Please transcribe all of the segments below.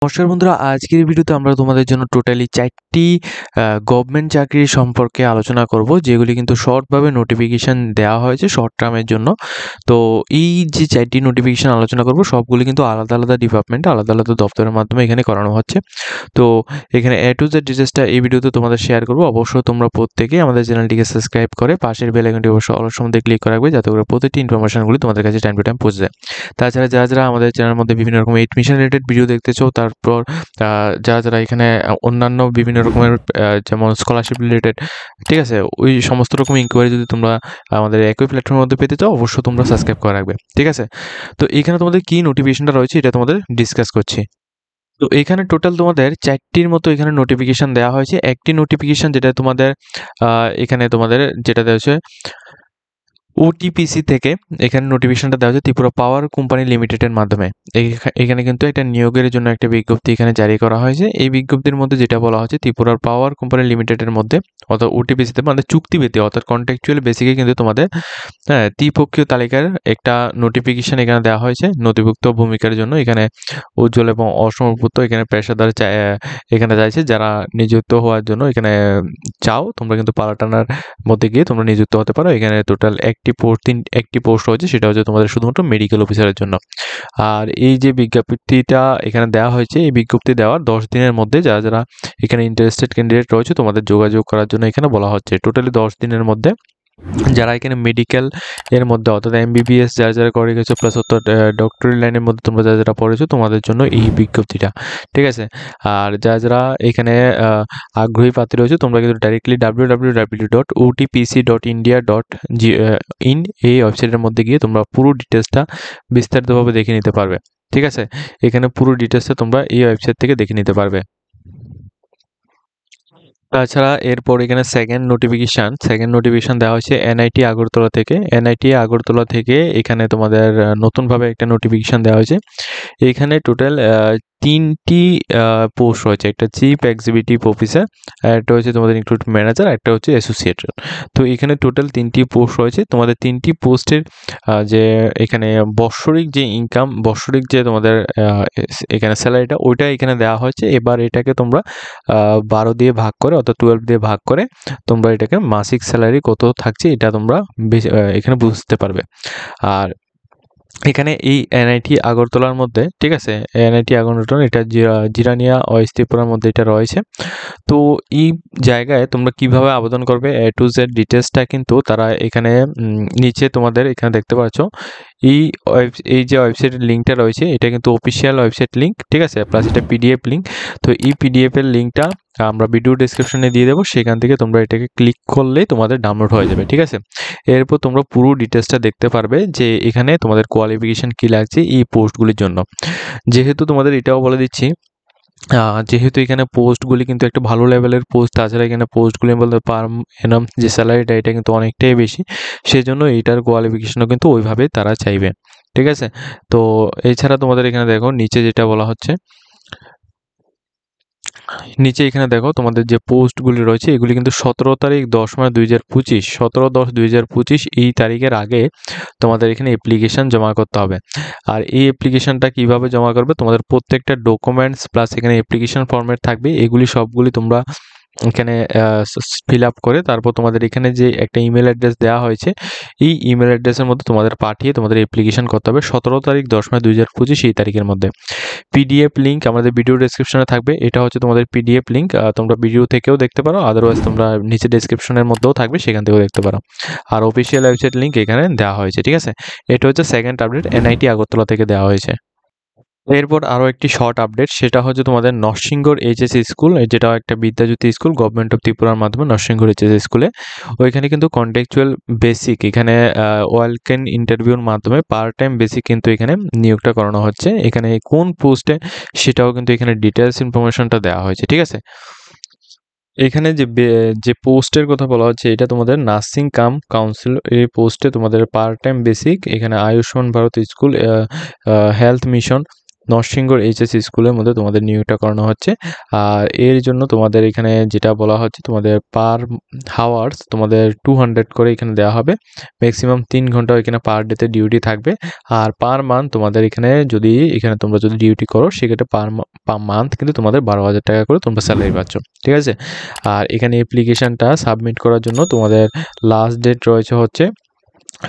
নমস্কার বন্ধুরা, আজকের ভিডিওতে আমরা তোমাদের জন্য টোটালি 4টি গভর্নমেন্ট চাকরি সম্পর্কে আলোচনা করব, যেগুলি কিন্তু শর্টভাবে নোটিফিকেশন দেওয়া হয়েছে শর্ট টার্মের জন্য। তো এই যে 4টি নোটিফিকেশন আলোচনা করব, সবগুলি কিন্তু আলাদা আলাদা ডিপার্টমেন্টে আলাদা আলাদা দপ্তরের মাধ্যমে এখানে করানো হচ্ছে। তো এখানে এ টু জেড ডিটেলসটা এই ভিডিওতে তোমাদের শেয়ার করব। অবশ্যই তোমরা প্রত্যেকেই আমাদের চ্যানেলটিকে সাবস্ক্রাইব করে পাশের বেল আইকনটি অবশ্যই অল সম্বন্ধে ক্লিক করে রাখবে, যাতে করে প্রতিটি ইনফরমেশনগুলি তোমাদের কাছে টাইম টু টাইম পৌঁছে যায়। তাছাড়া যারা যারা আমাদের চ্যানেলের মধ্যে বিভিন্ন রকম এডমিশন রিলেটেড ভিডিও দেখতে চাও, তারপর যারা যারা এখানে অন্যান্য বিভিন্ন রকমের যেমন স্কলারশিপ রিলেটেড, ঠিক আছে, ওই সমস্ত রকম ইনকোয়ারি যদি তোমরা আমাদের একই প্ল্যাটফর্মের মধ্যে পেতে চাও, অবশ্যই তোমরা সাবস্ক্রাইব করে রাখবে, ঠিক আছে। তো এখানে তোমাদের কি নোটিফিকেশনটা রয়েছে এটা তোমাদের ডিসকাস করছি। তো এখানে টোটাল তোমাদের 4টির মতো এখানে নোটিফিকেশন দেওয়া হয়েছে। একটি নোটিফিকেশন যেটা তোমাদের এখানে তোমাদের যেটা দেওয়া হয়েছে ওটিপিসি থেকে, এখানে নোটিফিকেশনটা দেওয়া হচ্ছে ত্রিপুরা পাওয়ার কোম্পানি লিমিটেডের মাধ্যমে। এখানে কিন্তু একটা নিয়োগের জন্য একটা বিজ্ঞপ্তি এখানে জারি করা হয়েছে। এই বিজ্ঞপ্তির মধ্যে যেটা বলা হচ্ছে, ত্রিপুরার পাওয়ার কোম্পানি লিমিটেডের মধ্যে অর্থাৎ ওটিপিসিতে মানে চুক্তিভিত্তিক অর্থাৎ কন্ট্রাকচুয়াল বেসিকে কিন্তু তোমাদের ত্রিপক্ষীয় তালিকার একটা নোটিফিকেশন এখানে দেওয়া হয়েছে নথিভুক্ত ভূমিকার জন্য। এখানে উজ্জ্বল এবং অসমর্পিত এখানে পেশাদার এখানে চাইছে যারা নিযুক্ত হওয়ার জন্য এখানে চাও, তোমরা কিন্তু পালাটানার মধ্যে গিয়ে তোমরা নিযুক্ত হতে পারো। এখানে টোটাল একটি পোস্ট হয়েছে, সেটা হচ্ছে তোমাদের শুধুমাত্র মেডিকেল অফিসারের জন্য। আর এই যে বিজ্ঞপ্তিটা এখানে দেওয়া হয়েছে, এই বিজ্ঞপ্তি দেওয়ার 10 দিনের মধ্যে যারা যারা এখানে ইন্টারেস্টেড ক্যান্ডিডেট রয়েছে তোমাদের যোগাযোগ করার জন্য এখানে বলা হচ্ছে। টোটালি 10 দিনের মধ্যে যারা এখানে মেডিকেল এর মধ্যে অর্থাৎ এমবিবিএস যারা যারা করে গেছো, প্লাস অর্থাৎ ডক্টরি লাইনের মধ্যে তোমরা যারা যারা পড়েছো, তোমাদের জন্য এই বিজ্ঞপ্তিটা, ঠিক আছে। আর যারা যারা এখানে আগ্রহী প্রার্থী রয়েছে, তোমরা কিন্তু ডাইরেক্টলি www.otpc.india.in এই ওয়েবসাইটের মধ্যে গিয়ে তোমরা পুরো ডিটেলসটা বিস্তারিতভাবে দেখে নিতে পারবে, ঠিক আছে। এখানে পুরো ডিটেলসটা তোমরা এই ওয়েবসাইট থেকে দেখে নিতে পারবে। তাছাড়া এরপর এখানে সেকেন্ড নোটিফিকেশন দেওয়া হয়েছে এনআইটি আগরতলা থেকে। এনআইটি আগরতলা থেকে এখানে তোমাদের নতুনভাবে একটা নোটিফিকেশন দেওয়া হয়েছে। এখানে টোটাল 3টি পোস্ট রয়েছে। একটা চিফ এক্সিকিউটিভ অফিসার, একটা হচ্ছে তোমাদের ইনক্লুড ম্যানেজার, একটা হচ্ছে অ্যাসোসিয়েট। তো এখানে টোটাল 3টি পোস্ট রয়েছে। তোমাদের 3টি পোস্টের যে এখানে বাৎসরিক যে ইনকাম, বাৎসরিক যে তোমাদের এখানে স্যালারিটা, ওইটা এখানে দেওয়া হয়েছে। এবার এটাকে তোমরা 12 দিয়ে ভাগ করে অর্থাৎ 12 দিয়ে ভাগ করে তোমরা এটাকে মাসিক স্যালারি কত থাকছে এটা তোমরা এখানে বুঝতে পারবে। আর এখানে এই এনআইটি আগরতলার মধ্যে, ঠিক আছে, এনআইটি আগরতলা এটা জিরানিয়া ওয়েস্ট ত্রিপুরার মধ্যে এটা রয়েছে। তো এই জায়গায় তোমরা কিভাবে আবেদন করবে এ টু জেড ডিটেলসটা কিন্তু তারা এখানে নিচে তোমাদের এখানে দেখতে পাচ্ছ। এই যে ওয়েবসাইটের লিঙ্কটা রয়েছে, এটা কিন্তু অফিসিয়াল ওয়েবসাইট লিঙ্ক, ঠিক আছে, প্লাস এটা পিডিএফ লিঙ্ক। তো এই পিডিএফ এর লিঙ্কটা আমরা ভিডিও ডেসক্রিপশনে দিয়ে দেবো, সেখান থেকে তোমরা এটাকে ক্লিক করলেই তোমাদের ডাউনলোড হয়ে যাবে, ঠিক আছে। এরপর তোমরা পুরো ডিটেলসটা দেখতে পারবে যে এখানে তোমাদের কোয়ালিফিকেশন কি লাগছে এই পোস্টগুলির জন্য। যেহেতু তোমাদের এটাও বলে দিচ্ছি, যেহেতু এখানে পোস্টগুলি কিন্তু একটা ভালো লেভেলের পোস্ট, তাছাড়া এখানে পোস্টগুলি বলতে পার এনাম যে স্যালারিটা এটা কিন্তু অনেকটাই বেশি, সেজন্য এইটার কোয়ালিফিকেশনও কিন্তু ওইভাবে তারা চাইবে, ঠিক আছে। তো এছাড়া তোমাদের এখানে দেখো নিচে যেটা বলা হচ্ছে, নিচে এখানে দেখো তোমাদের যে পোস্টগুলি রয়েছে, এগুলি কিন্তু 17 তারিখ 10 মাস 2025, 17/10/2025 এই তারিখের আগে তোমাদের এখানে অ্যাপ্লিকেশন জমা করতে হবে। আর এই অ্যাপ্লিকেশনটা কিভাবে জমা করবে, তোমাদের প্রত্যেকটা ডকুমেন্টস প্লাস এখানে অ্যাপ্লিকেশন ফর্মেট থাকবে, এগুলি সবগুলি তোমরা এখানে ফিল আপ করে তারপর তোমাদের এখানে যে একটা ইমেল অ্যাড্রেস দেওয়া হয়েছে, এই ইমেল অ্যাড্রেসের মধ্যে তোমাদের পাঠিয়ে তোমাদের অ্যাপ্লিকেশন করতে হবে 17 তারিখ 10 মাস 2025 এই তারিখের মধ্যে। পিডিএফ লিঙ্ক আমাদের ভিডিও ডেসক্রিপশনে থাকবে, এটা হচ্ছে তোমাদের পিডিএফ লিঙ্ক। তোমরা ভিডিও থেকেও দেখতে পারো, আদারওয়াইজ তোমরা নিচে ডেসক্রিপশনের মধ্যেও থাকবে, সেখান থেকেও দেখতে পারো। আর অফিসিয়াল ওয়েবসাইট লিঙ্ক এখানে দেওয়া হয়েছে, ঠিক আছে। এটা হচ্ছে সেকেন্ড আপডেট এনআইটি আগরতলা থেকে দেওয়া হয়েছে। এরপর আরও একটি শর্ট আপডেট, সেটা হচ্ছে তোমাদের নরসিংগড় এইচএস স্কুল, যেটা একটা বিদ্যাজ্যোতি স্কুল গভর্নমেন্ট অফ ত্রিপুরার মাধ্যমে নরসিংগড় এইচএস স্কুলে। ওইখানে কিন্তু কন্ট্রাকচুয়াল বেসিক এখানে ওয়ালকেন ইন্টারভিউর মাধ্যমে পার্ট টাইম বেসিক কিন্তু এখানে নিয়োগটা করানো হচ্ছে। এখানে কোন পোস্টে সেটাও কিন্তু এখানে ডিটেলস ইনফরমেশনটা দেওয়া হয়েছে, ঠিক আছে। এখানে যে পোস্টের কথা বলা হচ্ছে, এটা তোমাদের নার্সিং কাম কাউন্সিল এই পোস্টে তোমাদের পার্ট টাইম বেসিক এখানে Ayushman Bharat school, health mission, Narsingarh HS স্কুলের মধ্যে তোমাদের নিয়োগটা করানো হচ্ছে। আর এর জন্য তোমাদের এখানে যেটা বলা হচ্ছে, তোমাদের পার হাওয়ার্স তোমাদের 200 করে এখানে দেওয়া হবে। ম্যাক্সিমাম 3 ঘন্টা এখানে পার ডেতে ডিউটি থাকবে। আর পার মান্থ তোমাদের এখানে তোমরা যদি ডিউটি করো, সেক্ষেত্রে পার মান্থ কিন্তু তোমাদের 12,000 টাকা করে তোমরা স্যালারি পাচ্ছ, ঠিক আছে। আর এখানে অ্যাপ্লিকেশনটা সাবমিট করার জন্য তোমাদের লাস্ট ডেট রয়েছে হচ্ছে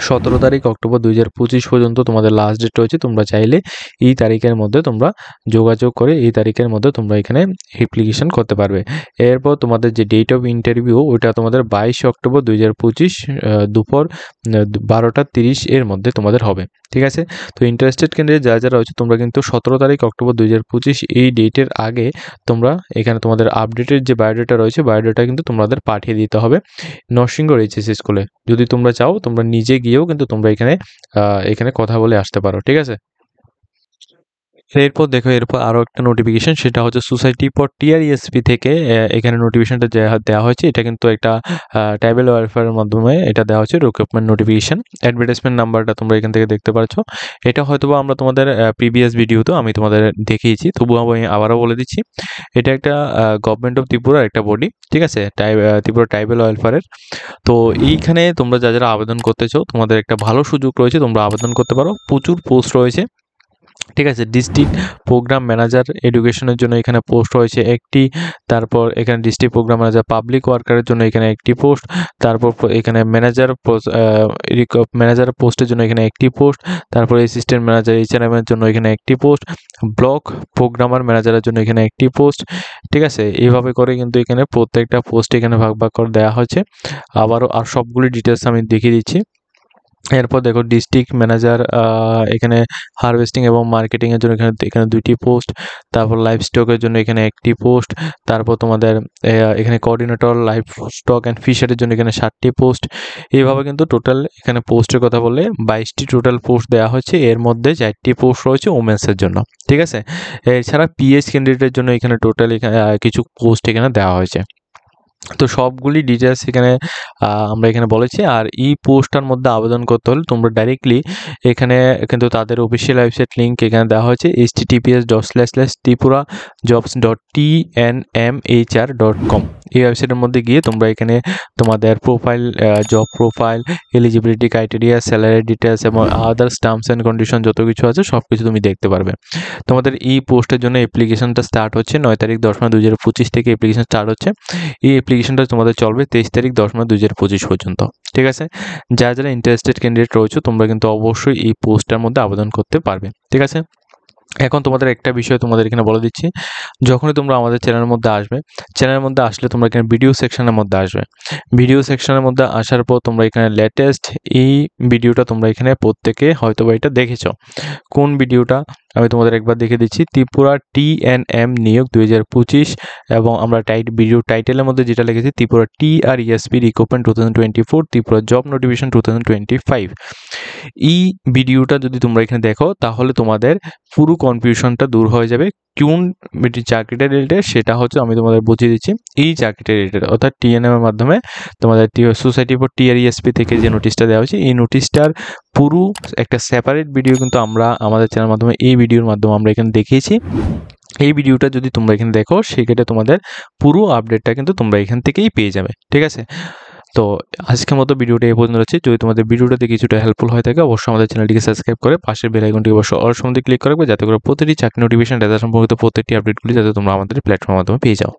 17 তারিখ অক্টোবর 2025 পর্যন্ত তোমাদের লাস্ট ডেট রয়েছে। তোমরা চাইলে এই তারিখের মধ্যে তোমরা যোগাযোগ করে এই তারিখের মধ্যে তোমরা এখানে অ্যাপ্লিকেশন করতে পারবে। এরপর তোমাদের যে ডেট অফ ইন্টারভিউ, ওইটা তোমাদের 22 অক্টোবর 2025 দুপুর 12:30 এর মধ্যে তোমাদের হবে, ঠিক আছে। তো ইন্টারেস্টেড ক্যান্ডিডেট যারা রয়েছে, তোমরা কিন্তু 17 তারিখ অক্টোবর 2025 এই ডেটের আগে তোমরা এখানে তোমাদের আপডেটেড যে বায়োডাটা রয়েছে, বায়োডাটা কিন্তু তোমাদের পাঠিয়ে দিতে হবে নরসিংগড় এইচএস স্কুলে। যদি তোমরা চাও, তোমরা নিজে গিয়েও কিন্তু তোমরা এখানে কথা বলে আসতে পারো, ঠিক আছে। এরপর দেখো, এরপর আরও একটা নোটিফিকেশন, সেটা হচ্ছে সোসাইটি ফর টিআরইএসপি থেকে এখানে নোটিফিকেশনটা দেওয়া হয়েছে। এটা কিন্তু একটা ট্রাইবাল ওয়েলফেয়ারের মাধ্যমে এটা দেওয়া হচ্ছে রিক্রুটমেন্ট নোটিফিকেশন। অ্যাডভার্টাইজমেন্ট নাম্বারটা তোমরা এখান থেকে দেখতে পাচ্ছ। এটা হয়তোবা আমরা তোমাদের প্রিভিয়াস ভিডিওতেও আমি তোমাদের দেখিয়েছি, তবুও আমি আবারও বলে দিচ্ছি। এটা একটা গভর্নমেন্ট অফ ত্রিপুরার একটা বডি, ঠিক আছে, ত্রিপুরা ট্রাইবাল ওয়েলফেয়ারের। তো এইখানে তোমরা যারা আবেদন করতে চাও, তোমাদের একটা ভালো সুযোগ রয়েছে, তোমরা আবেদন করতে পারো। প্রচুর পোস্ট রয়েছে, ঠিক আছে। ডিস্ট্রিক্ট প্রোগ্রাম ম্যানেজার এডুকেশনের জন্য এখানে পোস্ট রয়েছে একটি। তারপর এখানে ডিস্ট্রিক্ট প্রোগ্রাম ম্যানেজার পাবলিক ওয়ার্কারের জন্য এখানে একটি পোস্ট। তারপর এখানে ম্যানেজার পোস্টের জন্য এখানে একটি পোস্ট। তারপর অ্যাসিস্ট্যান্ট ম্যানেজার এইচআরএম এর জন্য এখানে একটি পোস্ট। ব্লক প্রোগ্রামার ম্যানেজারের জন্য এখানে একটি পোস্ট, ঠিক আছে। এইভাবে করে কিন্তু এখানে প্রত্যেকটা পোস্ট এখানে ভাগ ভাগ করে দেওয়া হয়েছে। আবারও আর সবগুলি ডিটেলস আমি দেখিয়ে দিচ্ছি। এরপর দেখো, ডিস্ট্রিক্ট ম্যানেজার এখানে হারভেস্টিং এবং মার্কেটিংয়ের জন্য এখানে 2টি পোস্ট। তারপর লাইভ স্টকের জন্য এখানে একটি পোস্ট। তারপর তোমাদের এখানে কোঅর্ডিনেটর লাইভ স্টক অ্যান্ড ফিশারের জন্য এখানে 7টি পোস্ট। এইভাবে কিন্তু টোটাল এখানে পোস্টের কথা বললে 22টি টোটাল পোস্ট দেওয়া হচ্ছে। এর মধ্যে 4টি পোস্ট রয়েছে ওমেন্সের জন্য, ঠিক আছে। এছাড়া পিএইচ ক্যান্ডিডেটের জন্য এখানে টোটাল কিছু পোস্ট এখানে দেওয়া হয়েছে। তো সবগুলি ডিটেলস এখানে আমরা এখানে বলেছি। আর এই পোস্টটার মধ্যে আবেদন করতে হলে তোমরা ডাইরেক্টলি এখানে কিন্তু তাদের অফিসিয়াল ওয়েবসাইট লিঙ্ক এখানে দেওয়া হয়েছে https://tripura.jobs.tnmhr.com। এই ওয়েবসাইটের মধ্যে গিয়ে তোমরা এখানে তোমাদের profile, job profile, eligibility criteria, salary details এবং আদার্স টার্মস অ্যান্ড কন্ডিশন যত কিছু আছে সব কিছু তুমি দেখতে পারবে। তোমাদের এই পোস্টের জন্য অ্যাপ্লিকেশনটা স্টার্ট হচ্ছে 9 তারিখ 10 মাস 2025 থেকে অ্যাপ্লিকেশন স্টার্ট হচ্ছে। এই অ্যাপ্লিকেশনটা তোমাদের চলবে 23 তারিখ 10 মাস 2025 পর্যন্ত, ঠিক আছে। যারা ইন্টারেস্টেড ক্যান্ডিডেট রয়েছে, তোমরা কিন্তু অবশ্যই এই পোস্টটার মধ্যে আবেদন করতে পারবে, ঠিক আছে। এখন তোমাদের একটা বিষয় তোমাদের এখানে বলে দিচ্ছি, যখনই তোমরা আমাদের চ্যানেলের মধ্যে আসবে, চ্যানেলের মধ্যে আসলে তোমরা এখানে ভিডিও সেকশনের মধ্যে আসবে। ভিডিও সেকশনের মধ্যে আসার পর তোমরা এখানে লেটেস্ট এই ভিডিওটা তোমরা এখানে প্রত্যেকে হয়তো বা এটা দেখেছো। কোন ভিডিওটা আমি তোমাদের একবার দেখে দিচ্ছি, ত্রিপুরা TNM নিয়োগ 2025, এবং আমরা ভিডিও টাইটেলের মধ্যে যেটা লিখেছি Tripura TRESP recruitment 2024, Tripura job notification 2025। এই ভিডিওটা যদি তোমরা এখানে দেখো, তাহলে তোমাদের পুরো কনফিউশনটা দূর হয়ে যাবে। কোন চাকরিটা রিলেটেড সেটা হচ্ছে আমি তোমাদের বুঝিয়ে দিচ্ছি। এই চাকরিটা রিলেটেড অর্থাৎ TNM এর মাধ্যমে তোমাদের সোসাইটি ফর TRESP থেকে যে নোটিশটা দেওয়া হয়েছে, এই নোটিশটার পুরো একটা সেপারেট ভিডিও কিন্তু আমরা আমাদের চ্যানেলের মাধ্যমে এই ভিডিওর মাধ্যমে আমরা এখানে দেখিয়েছি। এই ভিডিওটা যদি তোমরা এখানে দেখো, সেক্ষেত্রে তোমাদের পুরো আপডেটটা কিন্তু তোমরা এখান থেকেই পেয়ে যাবে, ঠিক আছে। তো আজকের মতো ভিডিওটা এই পর্যন্ত রয়েছে। যদি তোমাদের ভিডিওটাতে কিছুটা হেল্পফুল হয়ে থাকে, অবশ্যই আমাদের চ্যানেলটিকে সাবস্ক্রাইব করে পাশের বেল আইকনটি অবশ্যই অল সময় ক্লিক করে রাখবে, যাতে করে প্রতিটি চাকরি নোটিফিকেশন ডেটা সম্পর্কিত প্রত্যেকটি আপডেটগুলি যাতে তোমরা আমাদের প্ল্যাটফর্মের মাধ্যমে পেয়ে যাও।